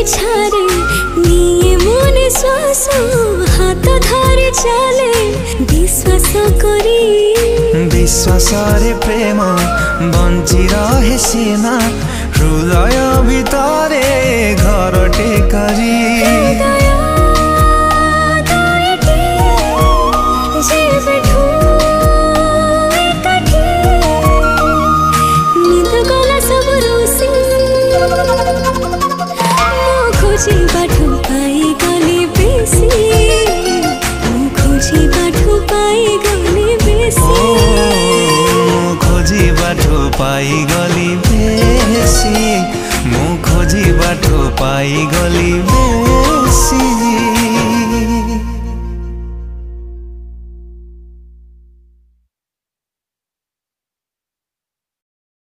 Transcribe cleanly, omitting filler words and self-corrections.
छारे निये मने श्वास हाथ धरी चले विश्वास करी विश्वास रे प्रेम बंची रहे सीमा हृदय भितरे घरटे करी खोजी बाटो पाई गली बेसी खोजी बाटो पाई गली बेसी खोजी बाटो पाई गली बेसी मु खोजी बाटो पाई गली बेसी।